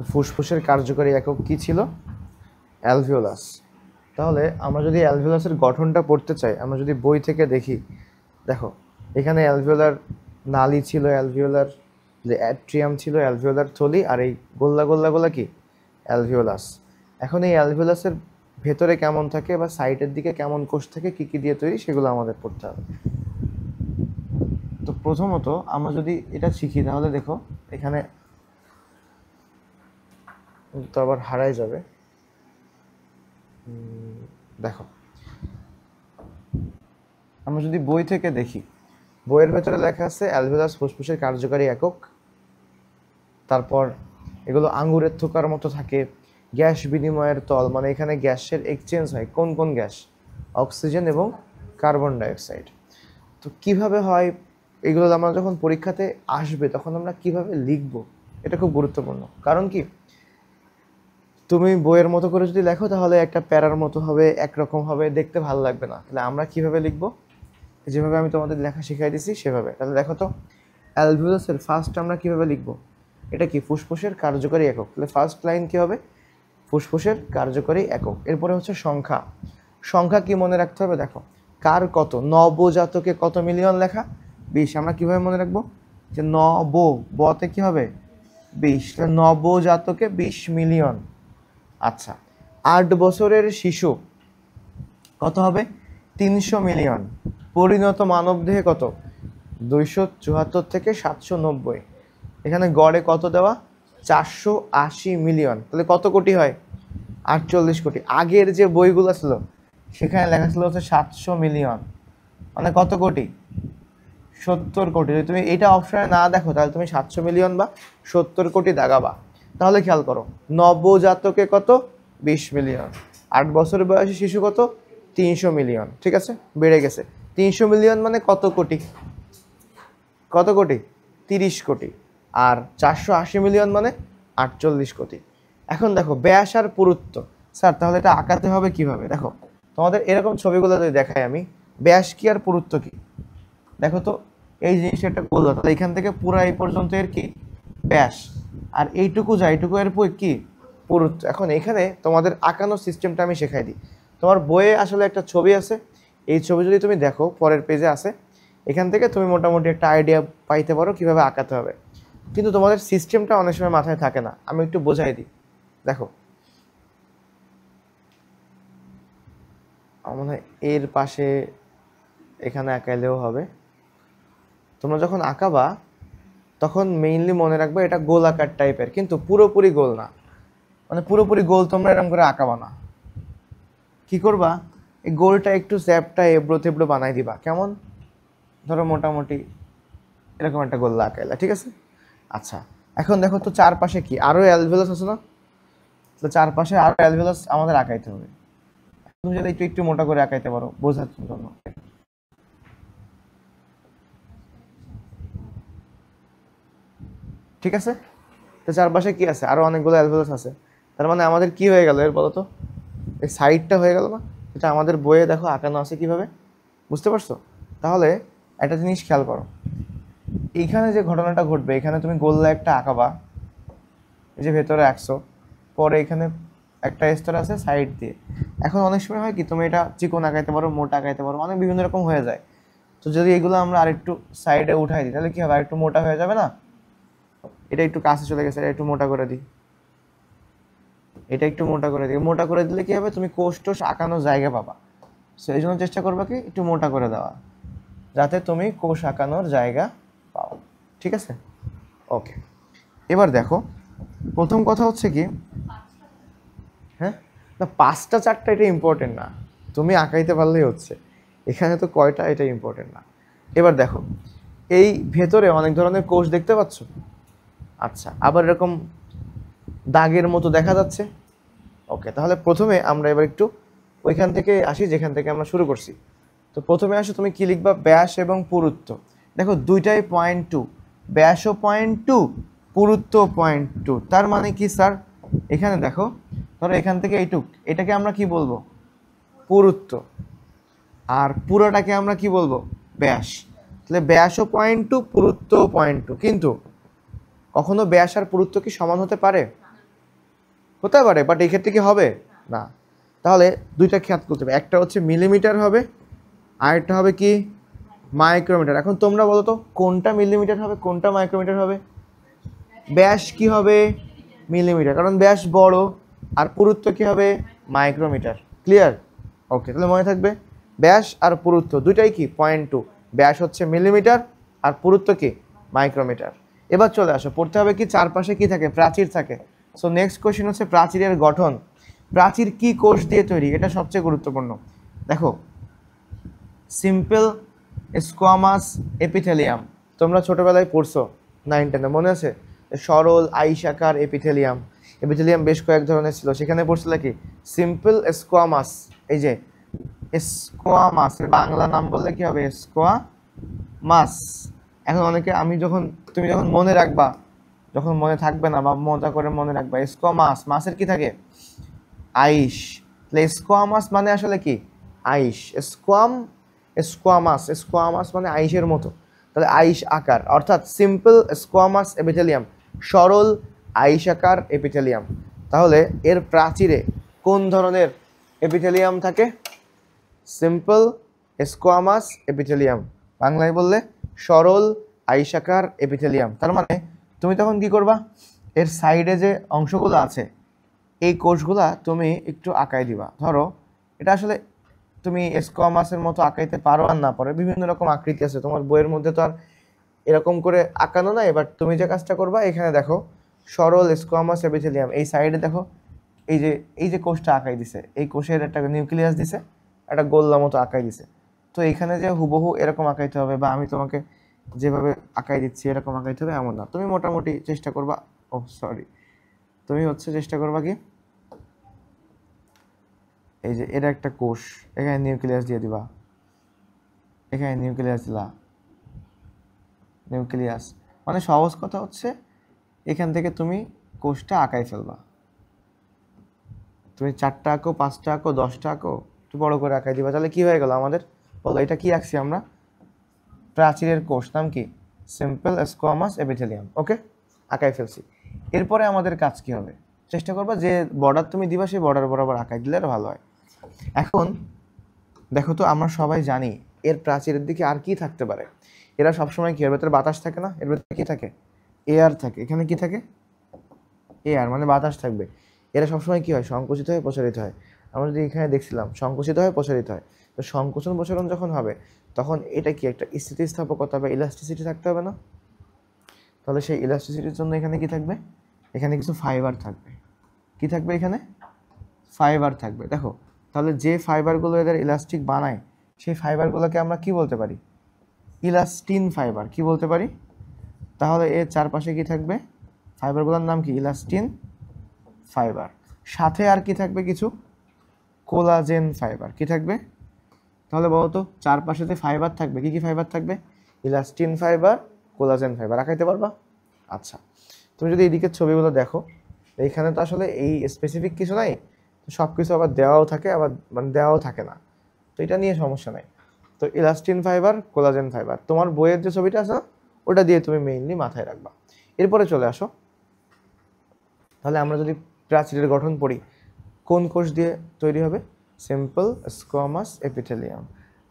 ফুসফুসের কার্যকরী একক কি ছিল? অ্যালভিওলাস। তাহলে আমরা যদি অ্যালভিওলাসের গঠনটা পড়তে চাই, আমরা যদি বই থেকে দেখি, দেখো এখানে অ্যালভিওলার নালী ছিল, অ্যালভিওলার যে অ্যাট্রিয়াম ছিল, অ্যালভিওলার থলি, আর এই গোল্লা কি? অ্যালভিওলাস। এখন এই অ্যালভিওলাসের ভেতরে কেমন থাকে বা সাইডের দিকে কেমন কোষ থাকে, কী কী দিয়ে তৈরি, সেগুলো আমাদের পড়তে হবে। তো প্রথমত আমরা যদি এটা শিখি তাহলে দেখো এখানে তো আবার হারাই যাবে। দেখো আমরা যদি বই থেকে দেখি, বইয়ের ভেতরে লেখা আছে অ্যালভিওলাস ফুসফুসের কার্যকারী একক। তারপর এগুলো আঙ্গুরের থোকার মতো থাকে, গ্যাস বিনিময়ের তল, মানে এখানে গ্যাসের এক্সচেঞ্জ হয়। কোন কোন গ্যাস? অক্সিজেন এবং কার্বন ডাইঅক্সাইড। তো কিভাবে হয় এগুলো আমরা যখন পরীক্ষাতে আসবে তখন আমরা কিভাবে লিখব, এটা খুব গুরুত্বপূর্ণ। কারণ কি, তুমি বইয়ের মতো করে যদি লেখো তাহলে একটা প্যারার মতো হবে, একরকম হবে, দেখতে ভালো লাগবে না। তাহলে আমরা কিভাবে লিখব, যেভাবে আমি তোমাদের লেখা শিখাই দিছি সেভাবে। তাহলে দেখো তো অ্যালভিওলাসের ফার্স্ট আমরা কিভাবে লিখব, এটা কি? ফুসফুসের কার্যকরী একক। তাহলে ফার্স্ট লাইন কি হবে? ফুসফুসের কার্যকরী একক। এরপরে হচ্ছে সংখ্যা। সংখ্যা কি মনে রাখতে হবে? দেখো কার কত, নবজাতকে কত মিলিয়ন লেখা? 20। আমরা কিভাবে মনে রাখবো যে বতে কি হবে? 20। নবজাতকে 20 মিলিয়ন। আচ্ছা, 8 বছরের শিশু কত হবে? 300 মিলিয়ন। পরিণত মানবদেহে কত? 274 থেকে 790। এখানে গড়ে কত দেওয়া? 480 মিলিয়ন। তাহলে কত কোটি হয়? 48 কোটি। আগের যে বইগুলো ছিল সেখানে লেখা ছিল হচ্ছে 700 মিলিয়ন, মানে কত কোটি? 70 কোটি। যদি তুমি এটা অপশনে না দেখো তাহলে তুমি 700 মিলিয়ন বা 70 কোটি দাগাবা। তাহলে খেয়াল করো, নবজাতকে কত? 20 মিলিয়ন। 8 বছর বয়সী শিশু কত? 300 মিলিয়ন। ঠিক আছে, বেড়ে গেছে। 300 মিলিয়ন মানে কত কোটি? কত কোটি? 30 কোটি। আর 480 মিলিয়ন মানে 48 কোটি। এখন দেখো ব্যাস আর পুরুত্ব। স্যার তাহলে এটা আঁকাতে হবে কিভাবে? দেখো তোমাদের এরকম ছবিগুলো যদি দেখাই আমি, ব্যাস কি আর পুরুত্ব কি? দেখো তো এই জিনিসটা একটা গোল, তাহলে এখান থেকে পুরো এই পর্যন্ত এর কি? ব্যাস। আর এইটুকু যায়, এইটুকু এর কি? পুরুত্ব। এখন এখানে তোমাদের আঁকানোর সিস্টেমটা আমি শেখাই দিই। তোমার বইয়ে আসলে একটা ছবি আছে, এই ছবি যদি তুমি দেখো পরের পেজে আছে, এখান থেকে তুমি মোটামুটি একটা আইডিয়া পাইতে পারো কিভাবে আঁকাতে হবে। কিন্তু তোমাদের সিস্টেমটা অনেক সময় মাথায় থাকে না, আমি একটু বোঝাই দিই। দেখো আমার মনে হয় এর পাশে এখানে আঁকাইলেও হবে। তোমরা যখন আঁকাবা তখন মেইনলি মনে রাখবে এটা গোলাকার টাইপের, কিন্তু পুরোপুরি গোল না। মানে পুরোপুরি গোল তোমরা এরকম করে আঁকাবা না। কি করবা, এই গোলটা একটু চ্যাপটা এবড়ো থেবড়ো বানাই দিবা। কেমন? ধরো মোটামুটি এরকম একটা গোল আঁকাইলা, ঠিক আছে? আচ্ছা, এখন দেখো তো চারপাশে কি আরো অ্যালভিওলাস আছে না? তো চারপাশে আরো অ্যালভিওলাস আমাদের আঁকাইতে হবে। তুমি যদি একটু একটু মোটা করে আঁকাইতে পারো বোঝার জন্য। ঠিক আছে, তো চারপাশে কি আছে? আরো অনেকগুলো অ্যালভিওলাস আছে। তার মানে আমাদের কি হয়ে গেল এর, বলো তো? এই সাইডটা হয়ে গেল না? এটা আমাদের বইয়ে দেখো আঁকানো আছে কিভাবে, বুঝতে পারছো? তাহলে একটা জিনিস খেয়াল করো, এইখানে যে ঘটনাটা ঘটবে, এখানে তুমি গোল্লা একটা আঁকাবা, এই যে ভেতরে আঁকছো, পরে এখানে একটা স্তর আছে সাইড দিয়ে। এখন অনেক সময় হয় কি, তুমি এটা চিকন আঁকাইতে পারো, মোটা আঁকাইতে পারো, অনেক বিভিন্ন রকম হয়ে যায়। তো যদি এগুলো আমরা আরেকটু সাইডে উঠাই দিই তাহলে কি হবে? আরেকটু মোটা হয়ে যাবে না? এটা একটু কাছে চলে গেছে, এটা একটু মোটা করে দিই, এটা একটু মোটা করে দিই। মোটা করে দিলে কি হবে? তুমি কোষ টোষ আঁকানোর জায়গা পাবা। সো এই জন্য চেষ্টা করবা কি একটু মোটা করে দেওয়া, যাতে তুমি কোষ আঁকানোর জায়গা পাও। ঠিক আছে, ওকে। এবার দেখো প্রথম কথা হচ্ছে কি, হ্যাঁ না 5টা 4টা এটা ইম্পর্টেন্ট না, তুমি আঁকাইতে পারলেই হচ্ছে। এখানে তো কয়টা এটা ইম্পর্টেন্ট না। এবার দেখো এই ভেতরে অনেক ধরনের কোষ দেখতে পাচ্ছ। আচ্ছা, আবার এরকম দাগের মতো দেখা যাচ্ছে। ওকে, তাহলে প্রথমে আমরা এবার একটু ওইখান থেকে আসি যেখান থেকে আমরা শুরু করছি। তো প্রথমে আসো, তুমি কি লিখবা? ব্যাস এবং পুরুত্ব। দেখো দুইটাই 0.2, ব্যাসও 0.2, পুরুত্ব 0.2। তার মানে কি স্যার? এখানে দেখো, ধরো এখান থেকে এইটুক, এটাকে আমরা কি বলবো? পুরুত্ব। আর পুরোটাকে আমরা কি বলবো? ব্যাস। তাহলে ব্যাসও 0.2, পুরুত্ব 0.2। কিন্তু কখনো ব্যাস আর পুরুত্ব কি সমান হতে পারে? হতে পারে, বাট এই ক্ষেত্রে কি হবে না। তাহলে দুইটা খেয়াল করতে হবে, একটা হচ্ছে মিলিমিটার হবে, আরেকটা হবে কি মাইক্রোমিটার। এখন তোমরা বলো তো কোনটা মিলিমিটার হবে কোনটা মাইক্রোমিটার হবে? ব্যাস কি হবে মিলিমিটার, কারণ ব্যাস বড়, আর পুরুত্ব কি হবে মাইক্রোমিটার। ক্লিয়ার? ওকে, তাহলে মনে থাকবে ব্যাস আর পুরুত্ব দুইটাই কি 0.2, ব্যাস হচ্ছে মিলিমিটার আর পুরুত্ব কি মাইক্রোমিটার। এবার চলে আসো, পড়তে হবে কি চারপাশে কি থাকে, প্রাচীর থাকে। সো নেক্সট কোশ্চেন হচ্ছে প্রাচীরের গঠন। প্রাচীর কি কোষ দিয়ে তৈরি, এটা সবচেয়ে গুরুত্বপূর্ণ। দেখো, সিম্পল স্কোয়ামাস এপিথেলিয়াম, তোমরা ছোটবেলায় পড়ছো 9-10-এ, মনে আছে? সরল আইসাকার এপিথেলিয়াম। এপিথেলিয়াম বেশ কয়েক ধরনের ছিল, সেখানে পড়ছিলে কি সিম্পল স্কোয়ামাস। এই যে স্কোয়ামাস, বাংলা নাম বললে কি হবে স্কোয়ামাস। এখন অনেকে তুমি যখন মনে রাখবা, যখন মনে থাকবে না বা মজা করে মনে রাখবা, স্কোয়ামাস, মাসের কি থাকে আইস। তাহলে স্কোয়ামাস মানে আসলে কি আইস। স্কোয়ামাস মানে আইসের মতো, তাহলে আইস আকার, অর্থাৎ সিম্পল স্কোয়ামাস এপিথেলিয়াম, সরল আইস আকার এপিথেলিয়াম। তাহলে এর প্রাচীরে কোন ধরনের এপিথেলিয়াম থাকে? সিম্পল স্কোয়ামাস এপিথেলিয়াম, বাংলায় বললে সরল আইস আকার এপিথেলিয়াম। তার মানে তুমি তখন কি করবা, এর সাইডে যে অংশগুলো আছে এই কোষগুলা তুমি একটু আঁকাই দিবা। ধরো এটা আসলে তুমি স্কোয়ামাসের মতো আঁকাইতে পারো আর না পারো, বিভিন্ন রকম আকৃতি আছে, তোমার বইয়ের মধ্যে তো আর এরকম করে আঁকানো নাই। এবার তুমি যে কাজটা করবা, এখানে দেখো সরল স্কোয়ামাস এপিথেলিয়াম, এই সাইডে দেখো এই যে কোষটা আঁকাই দিছে, এই কোষের একটা নিউক্লিয়াস দিছে, একটা গোল্লা মতো আঁকাই দিছে। তো এখানে যে হুবহু এরকম আঁকাইতে হবে বা আমি তোমাকে যেভাবে আঁকাই দিচ্ছি এরকম আঁকাইতে হবে এমন না, তুমি মোটামুটি চেষ্টা করবা। তুমি চেষ্টা করবা কি, এই যে এটা একটা কোষ, এখানে নিউক্লিয়াস দিয়ে দিবা, এখানে নিউক্লিয়াস দিলা, নিউক্লিয়াস মানে সহজ কথা হচ্ছে এখান থেকে তুমি কোষটা আঁকাই ফেলবা। তুমি 4টা আঁকো, 5টা আঁকো, 10টা আঁকো, একটু বড় করে আঁকাই দিবা। তাহলে কি হয়ে গেল আমাদের, বলো এটা কি আঁকছি আমরা? প্রাচীরের কোষ, নাম কি সিম্পল স্কোয়ামাস এপিথেলিয়াম। ওকে, আঁকাই ফেলছি। এরপরে আমাদের কাজ কি হবে, চেষ্টা করবা যে বর্ডার তুমি দিবা সেই বর্ডার বরাবর আঁকাই দিলে আরো ভালো হয়। এখন দেখো তো, আমরা সবাই জানি এর প্রাচীরের দিকে আর কি থাকতে পারে। এরা সবসময় কি, এর ভেতরে বাতাস থাকে না, এর ভেতরে কি থাকে এয়ার থাকে, এখানে কি থাকে এয়ার মানে বাতাস থাকবে। এরা সবসময় কি হয়, সংকুচিত হয়ে প্রসারিত হয়। আমরা যদি এখানে দেখছিলাম সংকুচিত হয়ে প্রসারিত হয়, তো সংকোচন প্রসারণ যখন হবে তখন এটা কি একটা স্থিতিস্থাপকতা বা ইলাস্টিসিটি থাকতে হবে না? তাহলে সেই ইলাস্টিসিটির জন্য এখানে কি থাকবে, এখানে কিছু ফাইবার থাকবে। কি থাকবে এখানে? ফাইবার থাকবে। দেখো তাহলে যে ফাইবারগুলো এদের ইলাস্টিক বানায় সেই ফাইবারগুলোকে আমরা কি বলতে পারি, ইলাস্টিন ফাইবার। কি বলতে পারি? তাহলে এর চারপাশে কি থাকবে, ফাইবারগুলোর নাম কি ইলাস্টিন ফাইবার। সাথে আর কি থাকবে, কিছু কোলাজেন ফাইবার। কি থাকবে তাহলে বলো তো, চারপাশে যে ফাইবার থাকবে কি কি ফাইবার থাকবে? Elastin fibre, collagen fibre. আঁকাইতে পারবা? আচ্ছা, তুমি যদি এইদিকের ছবিগুলো দেখো, এইখানে তো আসলে এই স্পেসিফিক কিছু নাই, সব কিছু আবার দেওয়াও থাকে আবার মানে দেওয়াও থাকে না, তো এটা নিয়ে সমস্যা নাই। তো ইলাস্টিন ফাইবার, কোলাজেন ফাইবার, তোমার বইয়ের যে ছবিটা আছে না ওটা দিয়ে তুমি মেইনলি মাথায় রাখবা। এরপরে চলে আসো, তাহলে আমরা যদি প্রাচীরের গঠন পড়ি, কোন কোষ দিয়ে তৈরি হবে? Simple squamous epithelium.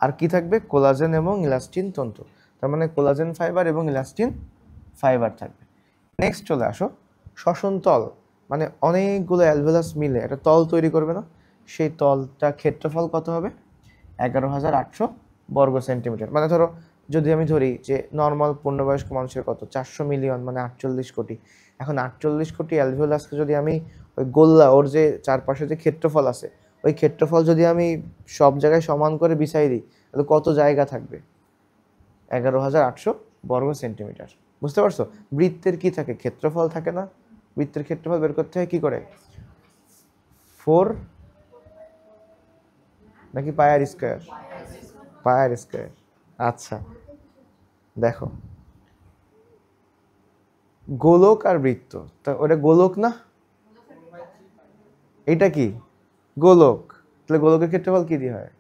আর কি থাকবে? কোলাজেন এবং ইলাস্টিন তন্তু। তার মানে কোলাজেন ফাইবার এবং ইলাস্টিন ফাইবার থাকবে। নেক্সট চলে আসো, শ্বসন তল মানে অনেকগুলো অ্যালভেলাস মিলে একটা তল তৈরি করবে না, সেই তলটা ক্ষেত্রফল কত হবে? 11,800 বর্গ সেন্টিমিটার। মানে ধরো যদি আমি ধরি যে নর্মাল পূর্ণবয়স্ক মানুষের কত 400 মিলিয়ন মানে 48 কোটি। এখন 48 কোটি অ্যালভেলাসকে যদি আমি ওই গোল্লা, ওর যে চারপাশে যে ক্ষেত্রফল আছে ওই ক্ষেত্রফল যদি আমি সব জায়গায় সমান করে বিছাই দিই, তাহলে কত জায়গা থাকবে? 11,800 বর্গ সেন্টিমিটার। বুঝতে পারছো? বৃত্তের কি থাকে, ক্ষেত্রফল থাকে না? বৃত্তের ক্ষেত্রফল বের করতে হয় কি করে, 4 নাকি পায়ার স্কয়ার? পায়ার স্কয়ার। আচ্ছা দেখো, গোলক আর বৃত্ত, তা ওটা গোলক না, এটা কি গোলক, তাহলে গোলকের ক্ষেত্রফল কি দিয়ে হয়?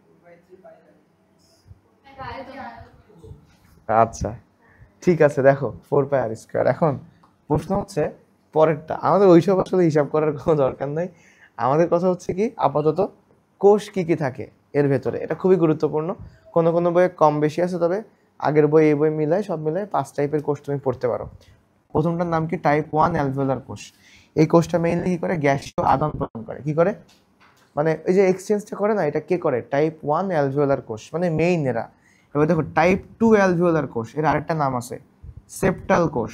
আচ্ছা ঠিক আছে, দেখো 4 পাই আর স্কয়ার। এখন প্রশ্ন হচ্ছে পরেরটা আমাদের ওইসব আসলে হিসাব করার কোনো দরকার নাই। আমাদের কথা হচ্ছে কি আপাতত কোষ কি কি থাকে এর ভেতরে, এটা খুবই গুরুত্বপূর্ণ। কোনো কোনো বইয়ে কম বেশি আছে, তবে আগের বই এই বই মিলায় সব মিলায় 5 টাইপের কোষ তুমি পড়তে পারো। প্রথমটার নাম কি টাইপ 1 অ্যালভিওলার কোষ। এই কোষটা মেইনলি কি করে, গ্যাসীয় আদান প্রদান করে। কি করে মানে এই যে এক্সচেঞ্জটা করে না, এটা কে করে, টাইপ 1 অ্যালভিওলার কোষ মানে মেইন এরা। এবার দেখো টাইপ 2 অ্যালভিওলার কোষ, এর আরেকটা নাম আছে সেপ্টাল কোষ।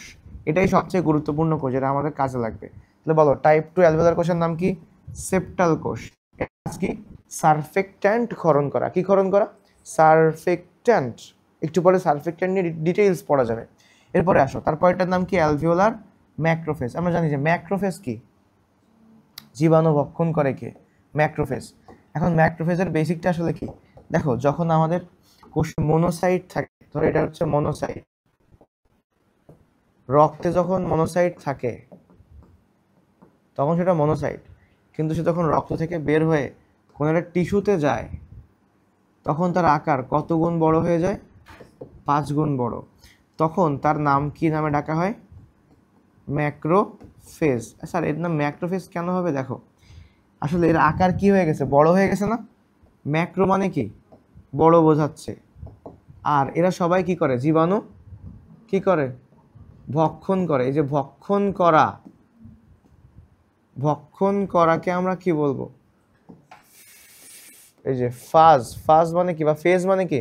এটাই সবচেয়ে গুরুত্বপূর্ণ কোষ, এটা আমাদের কাজে লাগবে। তাহলে বলো টাইপ 2 অ্যালভিওলার কোষের নাম কি, সেপ্টাল কোষ। এর কাজ কি, সারফেক্ট্যান্ট ক্ষরণ করা। কি ক্ষরণ করা, সারফেক্ট্যান্ট। একটু পরে সারফেক্ট্যান্ট নিয়ে ডিটেইলস পড়া যাবে। এরপরে আসো, তারপরটার নাম কি অ্যালভিওলার ম্যাক্রোফেজ। আমরা জানি যে ম্যাক্রোফেজ কি, জীবাণু ভক্ষণ করে কে, ম্যাক্রোফেজ। এখন ম্যাক্রোফেজের বেসিকটা আসলে কি, দেখো যখন আমাদের কোষে মনোসাইট থাকে, ধরো এটা হচ্ছে মনোসাইট, রক্তে যখন মনোসাইট থাকে তখন সেটা মনোসাইট, কিন্তু সে যখন রক্ত থেকে বের হয়ে কোনো একটা টিস্যুতে যায় তখন তার আকার কত গুণ বড় হয়ে যায়, 5 গুণ বড়। তখন তার নাম কি নামে ডাকা হয়, ম্যাক্রোফেজ। স্যার এর নাম ম্যাক্রোফেজ কেন হবে, দেখো আসলে এর আকার কি হয়ে গেছে, বড় হয়ে গেছে না। ম্যাক্রো মানে কি, বড় বোঝাচ্ছে। আর এরা সবাই কি করে, জীবাণু কি করে, ভক্ষণ করে। এই যে ভক্ষণ করা, ভক্ষণ করাকে আমরা কি বলবো, এই যে ফাজ, ফাজ মানে কি, বা ফেজ মানে কি,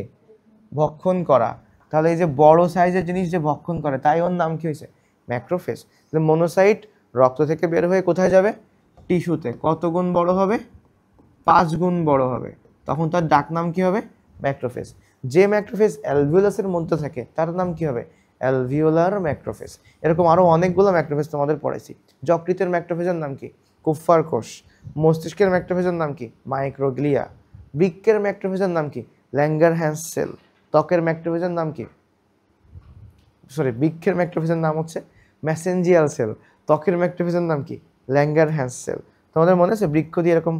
ভক্ষণ করা। তাহলে এই যে বড় সাইজের জিনিস যে ভক্ষণ করে, তাই ওর নাম কি হয়েছে, ম্যাক্রোফেজ। তাহলে মনোসাইট রক্ত থেকে বের হয়ে কোথায় যাবে, টিস্যুতে। কত গুণ বড় হবে, 5 গুণ বড় হবে। তখন তার ডাক নাম কি হবে, ম্যাক্রোফেজ। যে ম্যাক্রোফেজ অ্যালভিওলাসের মধ্যে থাকে তার নাম কি হবে, অ্যালভিওলার ম্যাক্রোফেজ। এরকম আরো অনেকগুলো ম্যাক্রোফেজ তোমাদের পড়াইছি। যকৃতের ম্যাক্রোফেজের নাম কি, কুফার কোষ। মস্তিষ্কের ম্যাক্রোফেজের নাম কি, মাইক্রোগ্লিয়া। বৃক্কের ম্যাক্রোফেজের নাম কি, ল্যাঙ্গারহ্যান্স সেল। ত্বকের ম্যাক্রোফেজের নাম কি, বৃক্ষের ম্যাক্রোফেজের নাম হচ্ছে মেসেঞ্জিয়াল সেল। ত্বকের ম্যাক্রোফেজের নাম কি, ল্যাঙ্গারহ্যান্স সেল। তোমাদের মনে আছে বৃক্ষ দিয়ে এরকম,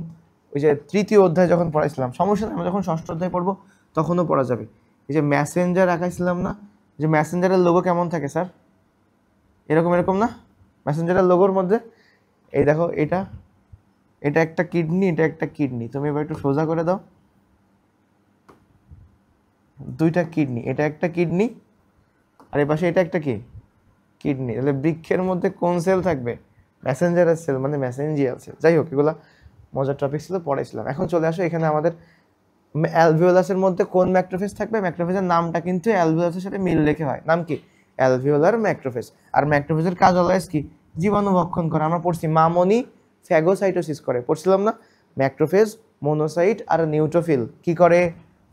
ওই যে 3য় অধ্যায় যখন পড়াইছিলাম, সমস্যা নেই আমরা যখন 6ষ্ঠ অধ্যায় পড়বো তখনও পড়া যাবে। এই যে মেসেঞ্জার আঁকাইছিলাম না, যে মেসেঞ্জারের লোগো কেমন থাকে স্যার, এরকম এরকম না। মেসেঞ্জারের লোগোর মধ্যে এই দেখো, এটা এটা একটা কিডনি, এটা একটা কিডনি। তুমি এবার একটু সোজা করে দাও, দুইটা কিডনি, এটা একটা কিডনি আর এই পাশে এটা একটা কি, কিডনি। তাহলে বৃক্ষের মধ্যে কোন সেল থাকবে, মেসেঞ্জারের সেল মানে মেসেঞ্জিয়াল সেল। যাই হোক, এগুলা মজার টপিক ছিল, পড়াইছিলাম। এখন চলে আসো এখানে আমাদের অ্যালভিওলাসের মধ্যে কোন ম্যাক্রোফেজ থাকবে। ম্যাক্রোফেজের নামটা কিন্তু অ্যালভিওলাসের সাথে মিল রেখে হয়, নাম কি, অ্যালভিওলার ম্যাক্রোফেজ। আর ম্যাক্রোফেজের কাজ অলওয়েজ কি, জীবাণু ভক্ষণ করে। আমরা পড়ছি মামনি ফ্যাগোসাইটোসিস করে, পড়ছিলাম না। ম্যাক্রোফেজ মোনোসাইট আর নিউট্রোফিল কি করে,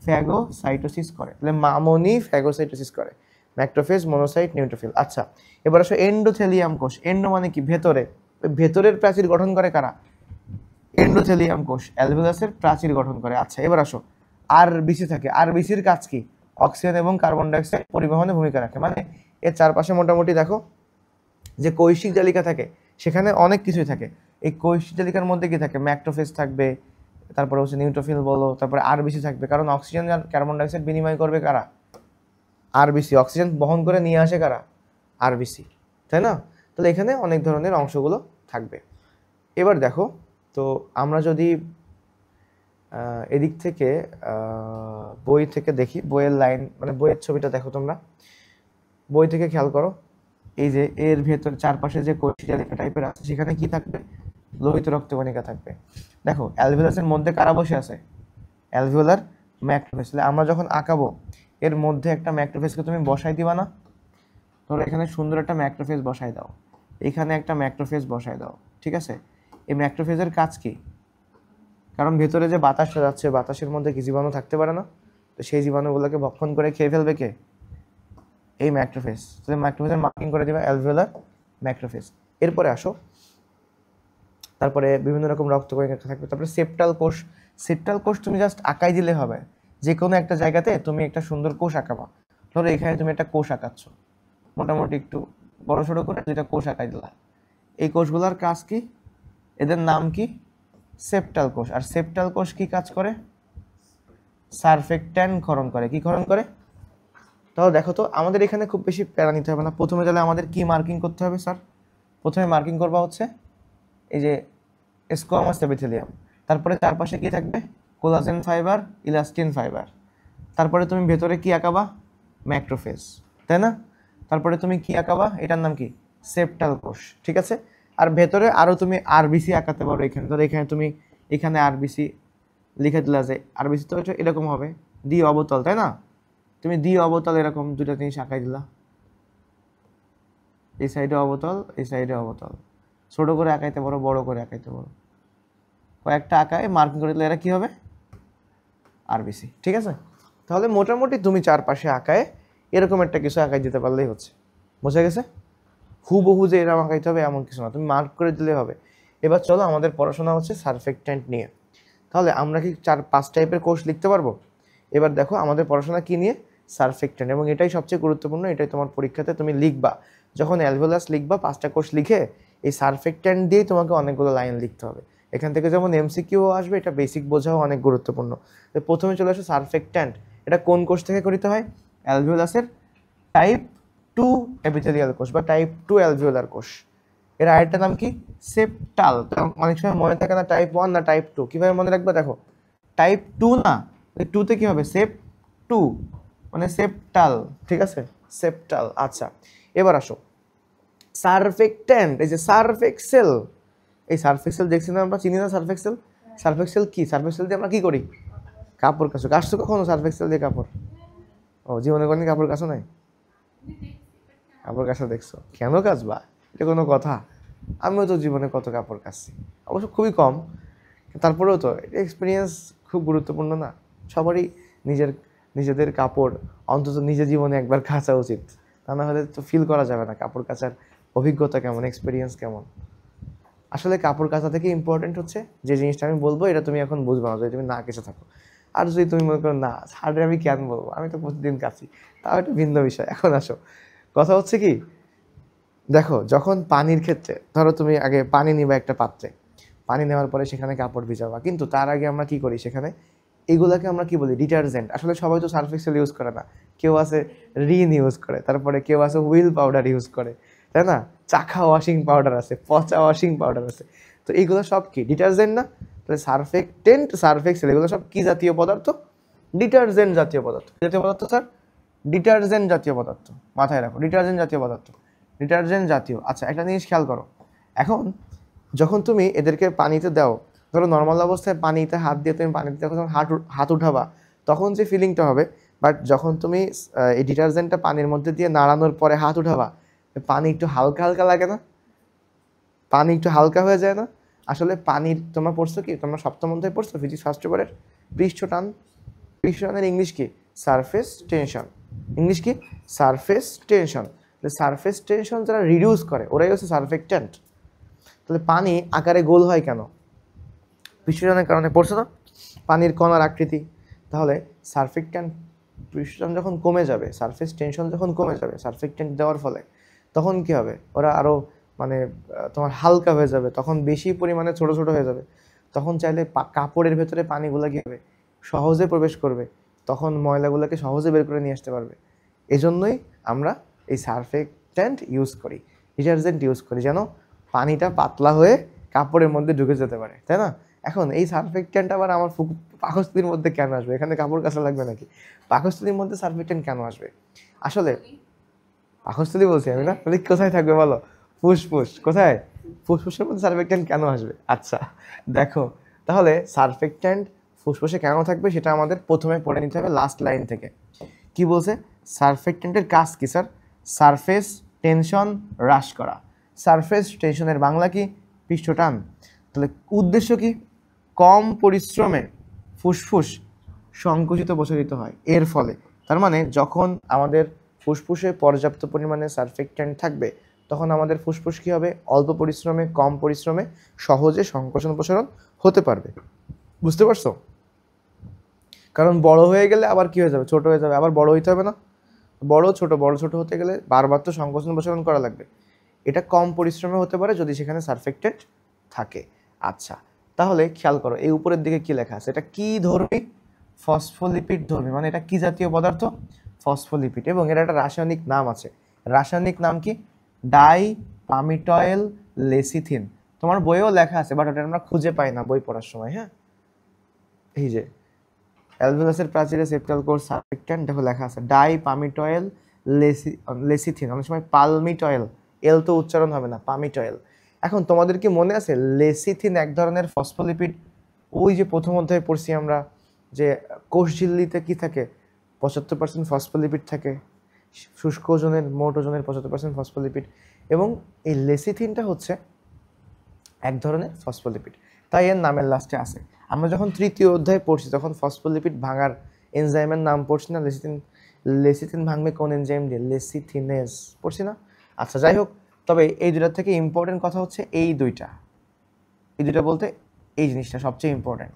ফ্যাগোসাইটোসিস করে। তাহলে মামনি ফ্যাগোসাইটোসিস করে, ম্যাক্রোফেজ মোনোসাইট নিউট্রোফিল। আচ্ছা এবার আসো এন্ডোথেলিয়াম কোষ। এন্ডো মানে কি, ভেতরে। ভেতরের প্রাচীর গঠন করে কারা, এন্ডোথেলিয়াম কোষ অ্যালভিওলাসের প্রাচীর গঠন করে। আচ্ছা এবার আসো, আরবিসি থাকে। আরবিসির কাজ কি, অক্সিজেন এবং কার্বন ডাইঅক্সাইড পরিবহনে ভূমিকা রাখে। মানে এর চারপাশে মোটামুটি দেখো যে কৈশিক জালিকা থাকে, সেখানে অনেক কিছুই থাকে। এই কৈশিক জালিকার মধ্যে কি থাকে, ম্যাক্রোফেজ থাকবে, তারপরে হচ্ছে নিউট্রোফিল বলো, তারপরে আরবিসি থাকবে। কারণ অক্সিজেন আর কার্বন ডাইঅক্সাইড বিনিময় করবে কারা, আরবিসি। অক্সিজেন বহন করে নিয়ে আসে কারা, আরবিসি, তাই না। তাহলে এখানে অনেক ধরনের অংশগুলো থাকবে। এবার দেখো, তো আমরা যদি এদিক থেকে বই থেকে দেখি, বইয়ের লাইন মানে বইয়ের ছবিটা দেখো তোমরা, বই থেকে খেয়াল করো। এই যে এর ভেতর চারপাশে যে কোষী জালিকা টাইপের আছে, সেখানে কি থাকবে, লোহিত রক্তকণিকা থাকবে। দেখো অ্যালভিওলাসের মধ্যে কারা বসে আছে, অ্যালভিওলার ম্যাক্রোফেজ। তাহলে আমরা যখন আঁকাবো এর মধ্যে একটা ম্যাক্রোফেজকে তুমি বসাই দিবা না। ধরো এখানে সুন্দর একটা ম্যাক্রোফেজ বসাই দাও, এখানে একটা ম্যাক্রোফেজ বসাই দাও, ঠিক আছে। এই ম্যাক্রোফেজের কাজ কি, কারণ ভেতরে যে বাতাসটা যাচ্ছে, বাতাসের মধ্যে কি জীবাণু থাকতে পারে না, তো সেই জীবাণুগুলোকে ভক্ষণ করে খেয়ে ফেলবে কে, এই ম্যাক্রোফেজ। তাহলে ম্যাক্রোফেজের মার্কিং করে দিবা অ্যালভিওলার ম্যাক্রোফেজ। এরপরে আসো, তারপরে বিভিন্ন রকম রক্তকণিকা থাকবে। তারপরে সেপ্টাল কোষ। সেপ্টাল কোষ তুমি জাস্ট আঁকাই দিলে হবে, যে কোনো একটা জায়গাতে তুমি একটা সুন্দর কোষ আঁকাবা। ধরো এখানে তুমি একটা কোষ আঁকাচ্ছ, মোটামুটি একটু বড় সড়ো করে যেটা কোষ আঁকাই দিলা। এই কোষগুলোর কাজ কি, এদের নাম কি, সেপ্টাল কোষ। আর সেপ্টাল কোষ কি কাজ করে, সারফেক্ট্যান্ট ক্ষরণ করে। কি ক্ষরণ করে, তাহলে দেখো তো আমাদের এখানে খুব বেশি প্যারা নিতে হবে না। প্রথমে তাহলে আমাদের কি মার্কিং করতে হবে স্যার, প্রথমে মার্কিং করবা হচ্ছে এই যে স্কোয়ামাস এপিথেলিয়াম, তারপরে চারপাশে কি থাকবে, কোলাজেন ফাইবার, ইলাস্টিন ফাইবার, তারপরে তুমি ভেতরে কি আঁকাবা, ম্যাক্রোফেজ, তাই না? তারপরে তুমি কি আঁকাবা, এটার নাম কি, সেপ্টাল কোষ, ঠিক আছে? আর ভেতরে আরো তুমি আরবিসি আঁকাতে পারো। এখানে ধরো এখানে তুমি এখানে আরবিসি লিখে দিলা, যে আরবিসি তো এরকম হবে দ্বি অবতল, তাই না? তুমি দ্বি অবতল এরকম দুটো জিনিস আঁকাই দিলা, এই সাইডে অবতল, এই সাইডে অবতল, ছোট করে আঁকাইতে পারো, বড় করে আঁকাইতে পারো, কয়েকটা আঁকায় মার্কিং করে দিলে এরা কি হবে, আরবিসি, ঠিক আছে? তাহলে মোটামুটি তুমি চারপাশে আঁকায় এরকম একটা কিছু আঁকাই দিতে পারলেই হচ্ছে, বোঝা গেছে? হুবহু যে এরকম আঁকাইতে হবে এমন কিছু না, তুমি মার্ক করে দিলে হবে। এবার চলো আমাদের পড়াশোনা হচ্ছে সারফেক্ট্যান্ট নিয়ে। তাহলে আমরা কি 4-5 টাইপের কোষ লিখতে পারবো? এবার দেখো আমাদের পড়াশোনা কি নিয়ে, সারফেক্ট্যান্ট, এবং এটাই সবচেয়ে গুরুত্বপূর্ণ, এটাই তোমার পরীক্ষাতে তুমি লিখবা। যখন অ্যালভেওলাস লিখবা 5টা কোষ লিখে এই সারফেক্ট্যান্ট দিয়েই তোমাকে অনেকগুলো লাইন লিখতে হবে। এখান থেকে যেমন এমসিকিউ আসবে, এটা বেসিক বোঝাও অনেক গুরুত্বপূর্ণ। প্রথমে চলে আসো সারফেক্ট্যান্ট, এটা কোন কোষ থেকে করিতে হয়, অ্যালভেওলাসের টাইপ 2 এপিথেলিয়াল কোষ বা টাইপ 2 অ্যালভিওলার কোষ। এর আরেকটা নাম কি, সেপ্টাল। অনেক সময় মনে থাকে না টাইপ 1 না টাইপ 2, কিভাবে মনে রাখবে, দেখো টাইপ 2 না, 2তে কি হবে, সেপ 2 মানে সেপ্টাল, ঠিক আছে, সেপ্টাল। আচ্ছা এবার আসো সারফেক্ট্যান্ট, এই যে সারফেক্সেল, এই সারফেক্সেল দেখছি না আমরা, চিনি না সারফেক্সেল? সারফেক্সেল কি, সারফেক্সেল দিয়ে আমরা কি করি, কাপড় কাচো। কাচছো কখনো সারফেক্সেল দিয়ে কাপড়? ও জীবনে কোনদিন কাপড় কাচো নাই? কাপড় কাচা দেখছো, কেন কাচবা, এটা কোনো কথা? আমিও তো জীবনে কত কাপড় কাচছি, অবশ্য খুবই কম, তারপরেও তো এটা এক্সপিরিয়েন্স খুব গুরুত্বপূর্ণ না? সবারই নিজেদের কাপড় অন্তত নিজের জীবনে একবার কাচা উচিত, তা না হলে তো ফিল করা যাবে না কাপড় কাচার অভিজ্ঞতা কেমন, এক্সপিরিয়েন্স কেমন। আসলে কাপড় কাচা থেকে ইম্পর্টেন্ট হচ্ছে যে জিনিসটা আমি বলবো, এটা তুমি এখন বুঝবে না যদি তুমি না কেচে থাকো। আর যদি তুমি মনে করো না ছাড়ে আমি কেন বলবো, আমি তো প্রতিদিন কাচি, তাও একটা ভিন্ন বিষয়। এখন আসো, কথা হচ্ছে কি, দেখো যখন পানির ক্ষেত্রে ধরো তুমি আগে পানি নিবা একটা পাত্রে, পানি নেওয়ার পরে সেখানে কাপড় ভিজাবা, কিন্তু তার আগে আমরা কি করি, সেখানে এগুলাকে আমরা কি বলি, ডিটারজেন্ট। আসলে সবাই তো সার্ফ এক্সেল ইউজ করে না, কেউ আছে রিন ইউজ করে, তারপরে কেউ আছে হুইল পাউডার ইউজ করে, তাই না? চাখা ওয়াশিং পাউডার আছে, পচা ওয়াশিং পাউডার আছে, তো এগুলো সব কি ডিটারজেন্ট না? তাহলে সার্ফেক্টেন্ট, সার্ফ এক্সেল এগুলো সব কি জাতীয় পদার্থ, ডিটারজেন্ট জাতীয় পদার্থ। জাতীয় পদার্থ স্যার, ডিটারজেন্ট জাতীয় পদার্থ, মাথায় রাখো, ডিটারজেন্ট জাতীয় পদার্থ, ডিটারজেন্ট জাতীয়। আচ্ছা একটা জিনিস খেয়াল করো, এখন যখন তুমি এদেরকে পানিতে দাও, ধরো নর্মাল অবস্থায় পানিতে হাত দিয়ে তুমি পানিতে যখন হাত উঠাবা তখন যে ফিলিংটা হবে, বাট যখন তুমি এই ডিটারজেন্টটা পানির মধ্যে দিয়ে নাড়ানোর পরে হাত উঠাবা, পানি একটু হালকা হালকা লাগে না, পানি একটু হালকা হয়ে যায় না? আসলে পানির, তোমরা পড়ছো কি, তোমরা সপ্তম অধ্যায়ে পড়ছো ফিজিক্স ফার্স্ট পেপারের পৃষ্ঠটান, পৃষ্ঠটানের ইংলিশ কি, সারফেস টেনশন। ইংলিশ কি, সারফেস টেনশন। সারফেস টেনশন যারা রিডিউস করে ওরাই হচ্ছে সারফেক্ট্যান্ট। তাহলে পানি আকারে গোল হয় কেন, পৃষ্ঠটানের কারণে, পড়ছো না, পানির কণার আকৃতি। তাহলে সারফেক্ট্যান্ট, পৃষ্ঠটান যখন কমে যাবে, সারফেস টেনশন যখন কমে যাবে সারফেক্ট্যান্ট দেওয়ার ফলে, তখন কি হবে, ওরা আরও মানে তোমার হালকা হয়ে যাবে, তখন বেশি পরিমাণে ছোট ছোট হয়ে যাবে, তখন চাইলে কাপড়ের ভেতরে পানিগুলো কী হবে, সহজে প্রবেশ করবে, তখন ময়লাগুলোকে সহজে বের করে নিয়ে আসতে পারবে। এজন্যই আমরা এই সারফেক্ট্যান্ট ইউজ করি, ডিটারজেন্ট ইউজ করি, যেন পানিটা পাতলা হয়ে কাপড়ের মধ্যে ঢুকে যেতে পারে, তাই না? এখন এই সারফেক্ট্যান্ট আবার আমার পাকস্থলীর মধ্যে কেন আসবে, এখানে কাপড় কাচা লাগবে নাকি, পাকস্থলীর মধ্যে সারফেক্ট্যান্ট কেন আসবে? আসলে পাকস্থলী বলছি আমি না, তাহলে কোথায় থাকবে বলো, ফুসফুস, কোথায়, ফুসফুসের মধ্যে সারফেক্ট্যান্ট কেন আসবে? আচ্ছা দেখো, তাহলে সারফেক্ট্যান্ট ফুসফুসে কেন থাকবে সেটা আমাদের প্রথমে পড়ে নিতে হবে লাস্ট লাইন থেকে। কি বলছে, সারফেক্ট্যান্টের কাজ কি স্যার, সারফেস টেনশন হ্রাস করা। সারফেস টেনশনের বাংলা কি, পৃষ্ঠটান। তাহলে উদ্দেশ্য কি, কম পরিশ্রমে ফুসফুস সংকুচিত প্রসারিত হয় এর ফলে। তার মানে যখন আমাদের ফুসফুসে পর্যাপ্ত পরিমাণে সারফেক্ট্যান্ট থাকবে তখন আমাদের ফুসফুস কী হবে, অল্প পরিশ্রমে, কম পরিশ্রমে সহজে সংকোচন প্রসারণ হতে পারবে। বুঝতে পারছো? কারণ বড় হয়ে গেলে আবার কি হয়ে যাবে, ছোট হয়ে যাবে, আবার বড় হইতে হবে না, বড় ছোট হতে গেলে বারবার তো সংকোচন প্রসারণ করা লাগবে। এটা কম পরিশ্রমে হতে পারে যদি সেখানে সারফেক্ট্যান্ট থাকে। আচ্ছা তাহলে খেয়াল করো এই উপরের দিকে কি লেখা আছে, এটা কি ধর্মী, ফসফোলিপিড ধর্মী, মানে এটা কি জাতীয় পদার্থ, ফসফোলিপিড, এবং এর একটা রাসায়নিক নাম আছে, রাসায়নিক নাম কি, ডাই পামিটয়েল লেসিথিন। তোমার বইয়েও লেখা আছে, বাট ওটা আমরা খুঁজে পাই না বই পড়ার সময়। হ্যাঁ, এই যে অ্যালভেলাসের প্রাচীরে সেপ্টাল কোর সার্ফেক্ট্যান্ট, দেখো লেখা আছে ডাই পামিটয়েল লেসিথিন, অনেক সময় পালমিটয়েল, এল তো উচ্চারণ হবে না, পামিটয়েল। এখন তোমাদের কি মনে আছে লেসিথিন এক ধরনের ফসফোলিপিড? ওই যে প্রথম অধ্যায়ে পড়ছি আমরা যে কোষ ঝিল্লিতে কি থাকে, 75% ফসফোলিপিড থাকে, শুষ্ক ওজনের মোট ওজনের 75% ফসফোলিপিড, এবং এই লেসিথিনটা হচ্ছে এক ধরনের ফসফোলিপিড, তাই এর নামের লাস্টে আছে। আমরা যখন তৃতীয় অধ্যায় পড়ছি তখন ফসফোলিপিড ভাঙার এনজাইমের নাম পড়ছি না, লেসিথিন। লেসিথিন ভাঙবে কোন এনজাইম দিয়ে? লেসিথিনেজ পড়ছি না? আচ্ছা, যাই হোক, তবে এই দুটার থেকে ইম্পর্টেন্ট কথা হচ্ছে এই দুইটা বলতে এই জিনিসটা সবচেয়ে ইম্পর্টেন্ট।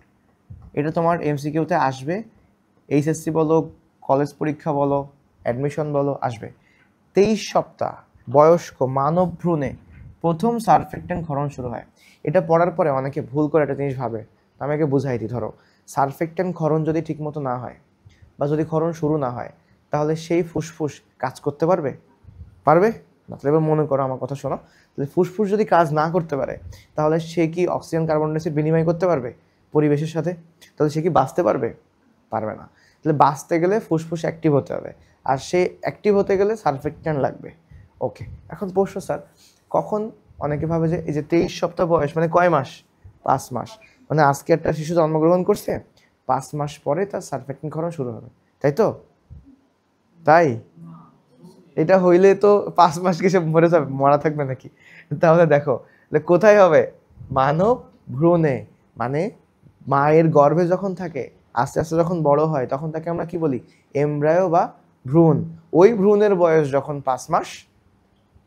এটা তোমার এমসিকিউতে আসবে, এইচএসসি বলো, কলেজ পরীক্ষা বলো, অ্যাডমিশন বলো, আসবে। 23 সপ্তাহ বয়স্ক মানব ভ্রূণে প্রথম সারফেক্ট্যান্ট ক্ষরণ শুরু হয়। এটা পড়ার পরে অনেকে ভুল করে একটা জিনিস ভাবে, আমাকে বুঝাই দিই। ধরো সারফেক্ট্যান্ট ক্ষরণ যদি ঠিকমতো না হয় বা যদি ক্ষরণ শুরু না হয়, তাহলে সেই ফুসফুস কাজ করতে পারবে? না। তাহলে এবার মনে করো, আমার কথা শোনো, তাহলে ফুসফুস যদি কাজ না করতে পারে, তাহলে সে কি অক্সিজেন কার্বন ডাই অক্সাইড বিনিময় করতে পারবে পরিবেশের সাথে? তাহলে সে কি বাঁচতে পারবে? পারবে না। তাহলে বাঁচতে গেলে ফুসফুস অ্যাক্টিভ হতে হবে, আর সে অ্যাক্টিভ হতে গেলে সারফেক্ট্যান্ট লাগবে। ওকে, এখন প্রশ্ন স্যার, কখন? অনেকে ভাবে যে এই যে 23 সপ্তাহ বয়স মানে কয় মাস? 5 মাস। মানে আজকে একটা শিশু জন্মগ্রহণ করছে, 5 মাস পরে তার সারফেক্ট্যান্ট ক্ষরণ শুরু হবে, তাই তো? তাই এটা হইলে তো 5 মাস কি সে মরে যাবে, মরা থাকবে নাকি? তাহলে দেখো কোথায় হবে? মানব ভ্রূণে, মানে মায়ের গর্ভে যখন থাকে, আস্তে আস্তে যখন বড় হয়, তখন তাকে আমরা কি বলি? এমব্রায়ো বা ভ্রূণ। ওই ভ্রূণের বয়স যখন 5 মাস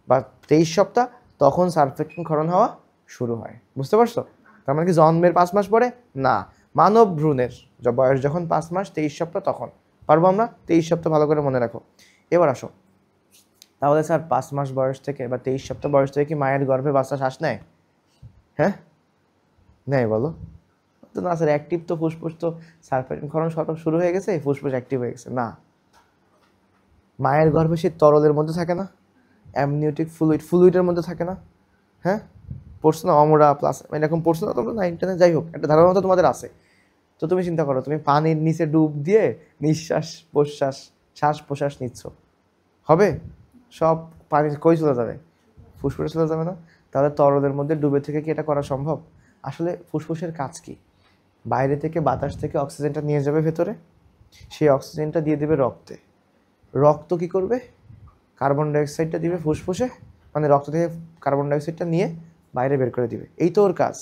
বা 23 সপ্তাহ, তখন সারফেক্ট্যান্ট ক্ষরণ হওয়া শুরু হয়। বুঝতে পারছো? তার মানে কি জন্মের 5 মাস পরে না, মানব ভ্রূণের বয়স যখন 5 মাস 23 সপ্তাহ তখন। পারবো আমরা? 23 সপ্তাহ ভালো করে মনে রাখো। এবার আসো, তাহলে স্যার 5 মাস বয়স থেকে বা 23 সপ্তাহ বয়স থেকে কি মায়ের গর্ভে বাচ্চা শ্বাস নেয়? হ্যাঁ, নেয় বলো তো? না স্যার, অ্যাক্টিভ তো ফুসফুস, তো সারফেক্ট্যান্ট ক্ষরণ শুরু হয়ে গেছে, ফুসফুস অ্যাক্টিভ হয়ে গেছে না। মায়ের গর্ভে সে তরলের মধ্যে থাকে না, অ্যামনিওটিক ফ্লুইডের মধ্যে থাকে না? হ্যাঁ, পড়ছো না? অমরা প্লাস এরকম পড়ছো না তোমরা 9 10? যাই হোক, একটা ধারণা তো তোমাদের আছে। তো তুমি চিন্তা করো, তুমি পানির নিচে ডুব দিয়ে নিঃশ্বাস প্রশ্বাস, শ্বাস প্রশ্বাস নিচ্ছ, হবে? সব পানি কই চলে যাবে? ফুসফুসে চলে যাবে না? তাহলে তরলের মধ্যে ডুবে থেকে কি এটা করা সম্ভব? আসলে ফুসফুসের কাজ কি? বাইরে থেকে বাতাস থেকে অক্সিজেনটা নিয়ে যাবে ভেতরে, সেই অক্সিজেনটা দিয়ে দেবে রক্তে। রক্ত কি করবে? কার্বন ডাইঅক্সাইডটা দিবে ফুসফুসে, মানে রক্ত থেকে কার্বন ডাইঅক্সাইডটা নিয়ে বাইরে বের করে দিবে। এই তো ওর কাজ,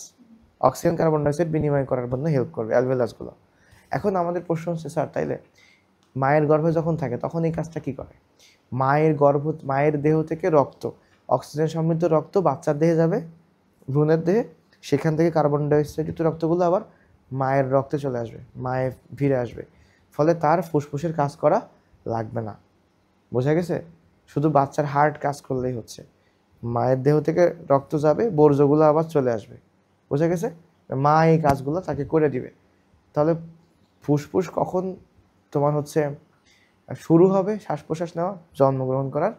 অক্সিজেন কার্বন ডাইঅক্সাইড বিনিময় করার জন্য হেল্প করবে অ্যালভেলাসগুলো। এখন আমাদের প্রশ্ন হচ্ছে, স্যার তাইলে মায়ের গর্ভে যখন থাকে তখন এই কাজটা কি করে? মায়ের দেহ থেকে রক্ত, অক্সিজেন সমৃদ্ধ রক্ত বাচ্চার দেহে যাবে, ভ্রূণের দেহে, সেখান থেকে কার্বন ডাইঅক্সাইডযুক্ত রক্তগুলো আবার মায়ের রক্তে চলে আসবে, মায়ে ফিরে আসবে। ফলে তার ফুসফুসের কাজ করা লাগবে না। বোঝা গেছে? শুধু বাচ্চার হার্ট কাজ করলেই হচ্ছে, মায়ের দেহ থেকে রক্ত যাবে, বর্জ্যগুলো আবার চলে আসবে। বোঝা গেছে? মা এই কাজগুলো তাকে করে দিবে। তাহলে ফুসফুস কখন তোমার হচ্ছে শুরু হবে শ্বাস প্রশ্বাস নেওয়া? জন্মগ্রহণ করার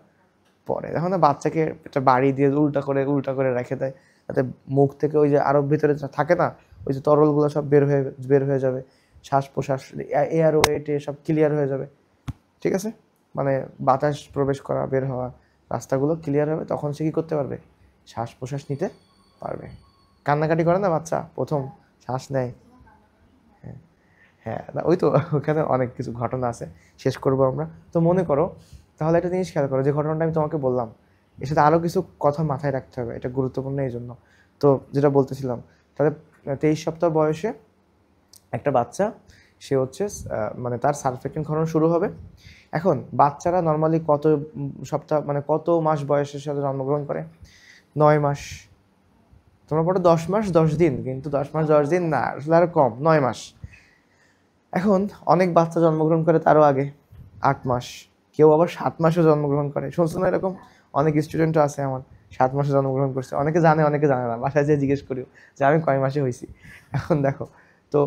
পরে। এখন না বাচ্চাকে একটা বাড়ি দিয়ে উল্টা করে রেখে দেয়, যাতে মুখ থেকে ওই যে আরো ভিতরে থাকে না, ওই যে তরলগুলো সব বের হয়ে যাবে, শ্বাস প্রশ্বাস এয়ার ওয়েটে সব ক্লিয়ার হয়ে যাবে। ঠিক আছে, মানে বাতাস প্রবেশ করা বের হওয়া রাস্তাগুলো ক্লিয়ার হবে, তখন সে কী করতে পারবে? শ্বাস প্রশ্বাস নিতে পারবে। কান্নাকাটি করে না বাচ্চা প্রথম শ্বাস নেয়? হ্যাঁ হ্যাঁ, ওই তো ওখানে অনেক কিছু ঘটনা আছে, শেষ করবো আমরা। তো মনে করো, তাহলে একটা জিনিস খেয়াল করো, যে ঘটনাটা আমি তোমাকে বললাম এর সাথে আরও কিছু কথা মাথায় রাখতে হবে, এটা গুরুত্বপূর্ণ এই জন্য। তো যেটা বলতেছিলাম, তাহলে 23 সপ্তাহ বয়সে একটা বাচ্চা, সে হচ্ছে মানে তার সারফেক্ট্যান্ট ক্ষরণ শুরু হবে। এখন বাচ্চারা নর্মালি কত সপ্তাহ মানে কত মাস বয়সের সাথে জন্মগ্রহণ করে? 9 মাস। তোমরা পড়ো 10 মাস 10 দিন, কিন্তু 10 মাস 10 দিন না, আসলে আরো কম, 9 মাস। এখন অনেক বাচ্চা জন্মগ্রহণ করে তারও আগে, 8 মাস, কেউ আবার 7 মাসে জন্মগ্রহণ করে। শুনছো না এরকম? অনেক স্টুডেন্টও আছে আমার 7 মাসে জন্মগ্রহণ করছে। অনেকে জানে, অনেকে জানে না, বাসায় যেয়ে জিজ্ঞেস করিও যে আমি কয় মাসে হয়েছি। এখন দেখো তো,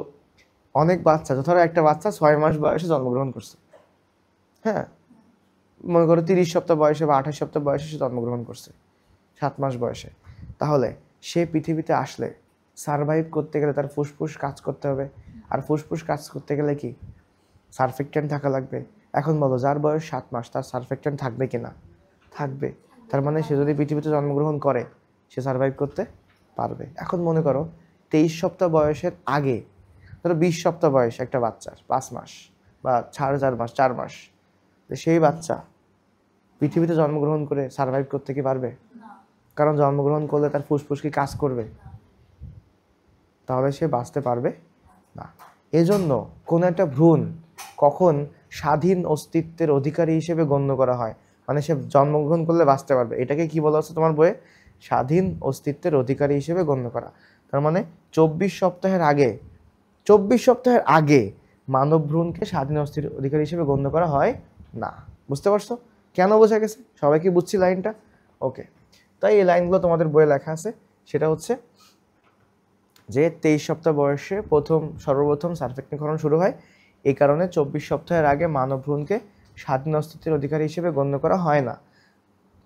অনেক বাচ্চা, ধরো একটা বাচ্চা 6 মাস বয়সে জন্মগ্রহণ করছে, হ্যাঁ, মনে করো 30 সপ্তাহ বয়সে বা 28 সপ্তাহ বয়সে সে জন্মগ্রহণ করছে, 7 মাস বয়সে। তাহলে সে পৃথিবীতে আসলে সারভাইভ করতে গেলে তার ফুসফুস কাজ করতে হবে, আর ফুসফুস কাজ করতে গেলে কি সারফেক্ট্যান্ট থাকা লাগবে। এখন বলো, যার বয়স 7 মাস তার সারফেক্ট্যান্ট থাকবে কিনা? থাকবে। তার মানে সে যদি পৃথিবীতে জন্মগ্রহণ করে সে সারভাইভ করতে পারবে। এখন মনে করো 23 সপ্তাহ বয়সের আগে, ধরো 20 সপ্তাহ বয়স একটা বাচ্চার, 5 মাস বা 4 মাস 4 মাস, সেই বাচ্চা পৃথিবীতে জন্মগ্রহণ করে সারভাইভ করতে কি পারবে? কারণ জন্মগ্রহণ করলে তার ফুসফুস কি কাজ করবে? তাহলে সে বাঁচতে পারবে না। এজন্য কোনো একটা ভ্রূণ কখন স্বাধীন অস্তিত্বের অধিকারী হিসেবে গণ্য করা হয়, মানে সে জন্মগ্রহণ করলে বাঁচতে পারবে, এটাকে কি বলা হচ্ছে তোমার বইয়ে? স্বাধীন অস্তিত্বের অধিকারী হিসেবে গণ্য করা। তার মানে 24 সপ্তাহের আগে, 24 সপ্তাহের আগে মানব ভ্রূণকে স্বাধীন অস্তিত্বের অধিকারী হিসেবে গণ্য করা হয় না। বুঝতে পারছো? কেন বোঝা গেছে? সবাই কি বুঝছি লাইনটা? ওকে। তাই এই লাইনগুলো তোমাদের বইয়ে লেখা আছে। সেটা হচ্ছে যে 23 সপ্তাহ বয়সে সর্বপ্রথম সারফেক্টিংকরণ শুরু হয়, এই কারণে 24 সপ্তাহের আগে মানব ভ্রূণকে স্বাধীন অস্তিত্বের অধিকারী হিসেবে গণ্য করা হয় না।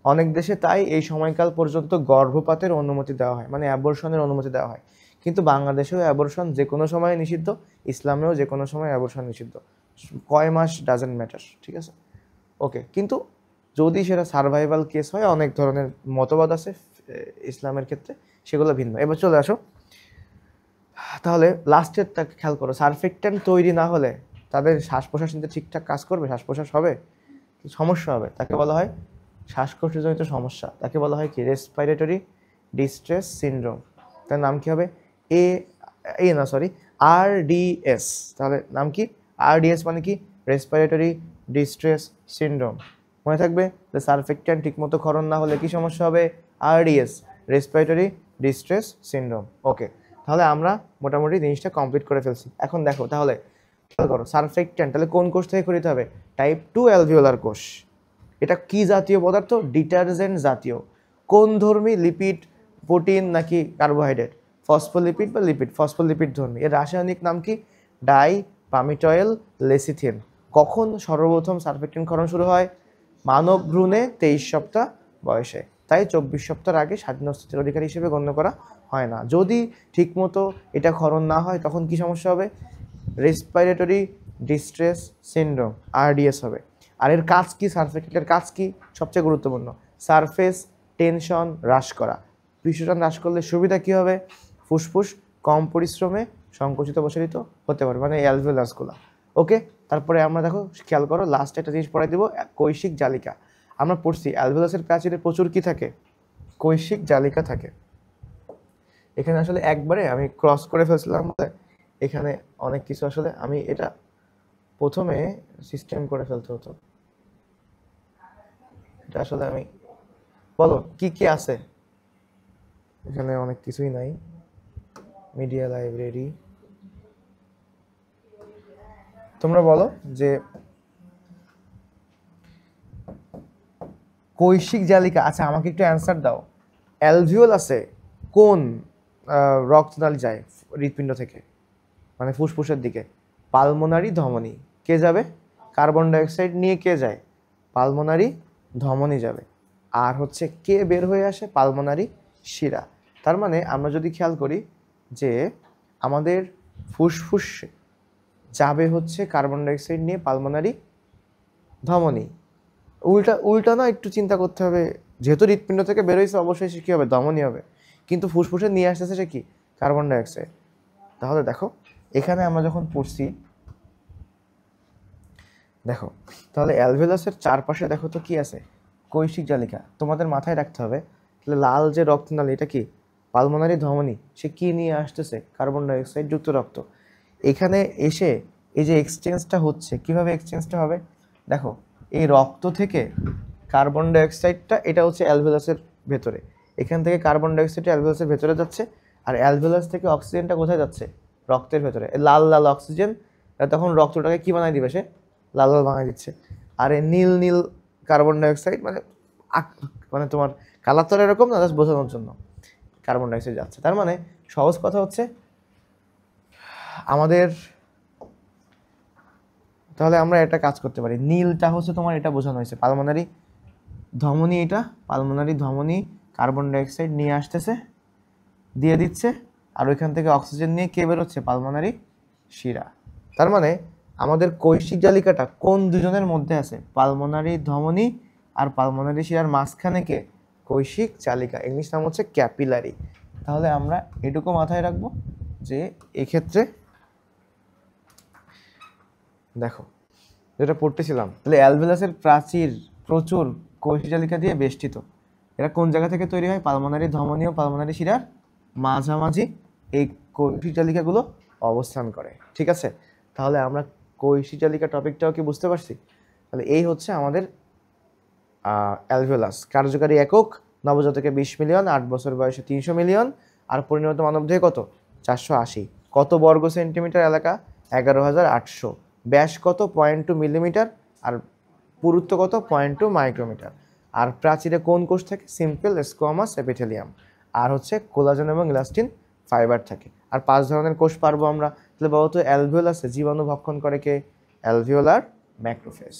অনেক দেশে তাই এই সময়কাল পর্যন্ত গর্ভপাতের অনুমতি দেওয়া হয়, মানে অ্যাবর্শনের অনুমতি দেওয়া হয়। কিন্তু বাংলাদেশেও অ্যাবর্শন যে কোনো সময় নিষিদ্ধ, ইসলামেও যে কোনো সময় অ্যাবর্শন নিষিদ্ধ। কয় মাস ডাজেন্ট ম্যাটার, ঠিক আছে? ওকে। কিন্তু যদি সেটা সার্ভাইভাল কেস হয়, অনেক ধরনের মতবাদ আছে ইসলামের ক্ষেত্রে, সেগুলো ভিন্ন। এবার চলে আসো, তাহলে লাস্টেরটা খেয়াল করো। সারফেক্ট্যান্ট তৈরি না হলে তাদের শ্বাস প্রশ্বাস নিতে ঠিকঠাক কাজ করবে? শ্বাস প্রশ্বাস হবে? সমস্যা হবে। তাকে বলা হয় শ্বাসকষ্টজনিত সমস্যা। তাকে বলা হয় কি? Respiratory distress syndrome. তার নাম কি হবে? RDS। তাহলে নাম কি? RDS মানে কি? Respiratory distress syndrome. মনে থাকবে যে সারফেক্ট্যান্ট ঠিকমতো ক্ষরণ না হলে কি সমস্যা হবে? RDS, respiratory distress syndrome. Okay, তাহলে আমরা মোটামুটি জিনিসটা কমপ্লিট করে ফেলছি। এখন দেখো, তাহলে খেয়াল করো, সারফেক্ট্যান্ট তাহলে কোন কোষ থেকে খরিতে হবে? টাইপ 2 অ্যালভিওলার কোষ। এটা কি জাতীয় পদার্থ? ডিটারজেন্ট জাতীয়। কোন ধর্মী? লিপিড, প্রোটিন নাকি কার্বোহাইড্রেট? ফসফোলিপিড বা লিপিড, ফসফোলিপিড ধর্মী। এর রাসায়নিক নাম কি? ডাইপামিটয়েল লেসিথিন। কখন সর্বপ্রথম সারফেক্টিনকরণ শুরু হয়? মানব ভ্রূণে 23 সপ্তাহ বয়সে। তাই 24 সপ্তাহের আগে স্বাধীন অস্তিত্বের অধিকারী হিসেবে গণ্য করা হয় না। যদি ঠিকমতো এটা ক্ষরণ না হয় তখন কি সমস্যা হবে? রেসপিরেটরি ডিস্ট্রেস সিনড্রোম, RDS হবে। আর এর কাজ কি? সারফেক্টেন্টের কাজ কি? সবচেয়ে গুরুত্বপূর্ণ, সারফেস টেনশন হ্রাস করা। পৃষ্ঠটান হ্রাস করলে সুবিধা কি হবে? ফুসফুস কম পরিশ্রমে সংকুচিত প্রসারিত হতে পারে, মানে অ্যালভিওলাসগুলো। ওকে, তারপরে আমরা দেখো, খেয়াল করো, লাস্ট একটা জিনিস পড়াই দিব, কৈশিক জালিকা। আমরা পড়ছি অ্যালভিওলাসের প্রাচীরে প্রচুর কি থাকে? কৈশিক জালিকা থাকে। এখানে আসলে একবারে আমি ক্রস করে ফেলছিলাম, এখানে অনেক কিছু আসলে আমি এটা প্রথমে সিস্টেম করে ফেলতে হতো। এটা আসলে আমি, বলো কি কি আছে এখানে? অনেক কিছুই নাই। মিডিয়া লাইব্রেরি, তোমরা বলো যে কৈশিক জালিকা। আচ্ছা, আমাকে একটু অ্যান্সার দাও। অ্যালভিওলাসে কোন রক্তনালী যায় হৃৎপিণ্ড থেকে, মানে ফুসফুসের দিকে? পালমোনারি ধমনী। কে যাবে? কার্বন ডাইঅক্সাইড নিয়ে কে যায়? পালমোনারি ধমনী যাবে। আর হচ্ছে কে বের হয়ে আসে? পালমোনারি শিরা। তার মানে আমরা যদি খেয়াল করি যে আমাদের ফুসফুস যাবে হচ্ছে কার্বন ডাইঅক্সাইড নিয়ে পালমোনারি ধমনী। উল্টা না, একটু চিন্তা করতে হবে। যেহেতু হৃৎপিণ্ড থেকে বেরোইছে, অবশ্যই সে কী হবে? ধমনী হবে। কিন্তু ফুসফুসে নিয়ে আসতেছে সে কি? Carbon dioxide. তাহলে দেখো, এখানে আমরা যখন পড়ছি, দেখো তাহলে অ্যালভিওলাসের চারপাশে দেখো তো কি আছে? কৈশিক জালিকা। তোমাদের মাথায় রাখতে হবে, তাহলে লাল যে রক্তনালী, এটা কি? পালমোনারি ধমনী। সে কি নিয়ে আসতেছে? কার্বন ডাইঅক্সাইড যুক্ত রক্ত। এখানে এসে এই যে এক্সচেঞ্জটা হচ্ছে, কিভাবে এক্সচেঞ্জটা হবে? দেখো, এই রক্ত থেকে কার্বন ডাইঅক্সাইডটা, এটা হচ্ছে অ্যালভিওলাসের ভেতরে, এখান থেকে কার্বন ডাইঅক্সাইডটা অ্যালভিওলাসের ভেতরে যাচ্ছে, আর অ্যালভিওলাস থেকে অক্সিজেনটা কোথায় যাচ্ছে? রক্তের ভেতরে। লাল লাল অক্সিজেন, তখন রক্তটাকে কি বানাই দিবে? সে লাল লাল বানাই দিচ্ছে। আর এই নীল নীল কার্বন ডাইঅক্সাইড, মানে তোমার কালার তো এরকম না, জাস্ট বোঝানোর জন্য কার্বন ডাইঅক্সাইড যাচ্ছে। তার মানে সহজ কথা হচ্ছে আমাদের, তাহলে আমরা এটা কাজ করতে পারি। নীলটা হচ্ছে তোমার, এটা বোঝানো হয়েছে পালমোনারি ধমনী, এটা পালমোনারি ধমনী, কার্বন ডাইঅক্সাইড নিয়ে আসতেছে, দিয়ে দিচ্ছে, আর ওইখান থেকে অক্সিজেন নিয়ে কে বেরোচ্ছে? পালমোনারি শিরা। তার মানে আমাদের কৈশিক জালিকাটা কোন দুজনের মধ্যে আছে? পালমোনারি ধমনী আর পালমোনারি শিরার মাঝখানে কে? কৈশিক জালিকা, ইংলিশ নাম হচ্ছে ক্যাপিলারি। তাহলে আমরা এটুকু মাথায় রাখবো যে এক্ষেত্রে দেখো যেটা পড়তেছিলাম, তাহলে অ্যালভেলাসের প্রাচীর প্রচুর কৈশিক জালিকা দিয়ে বেষ্টিত। এরা কোন জায়গা থেকে তৈরি হয়? পালমোনারি ধমনী ও পালমোনারি শিরার মাঝামাঝি এই কৈশিক জালিকাগুলো অবস্থান করে। ঠিক আছে, তাহলে আমরা কৈশিক জালিকা টপিকটাও কি বুঝতে পারছি? তাহলে এই হচ্ছে আমাদের অ্যালভেলাস। কার্যকারী একক নবজাতকে 20 মিলিয়ন, 8 বছর বয়সে 300 মিলিয়ন, আর পরিণত মানবদেহে কত? 480। কত বর্গ সেন্টিমিটার এলাকা? 11,800। ব্যাস কত? 0.2 মিলিমিটার। আর পুরুত্ব কত? 0.2 মাইক্রোমিটার। আর প্রাচীরে কোন কোষ থাকে? Simple squamous epithelium. আর হচ্ছে কোলাজেন এবং ইলাস্টিন ফাইবার থাকে। আর 5 ধরনের কোষ পারবো আমরা। তাহলে বলতো অ্যালভিওলাসে জীবাণু ভক্ষণ করে কে? Alveolar macrophage.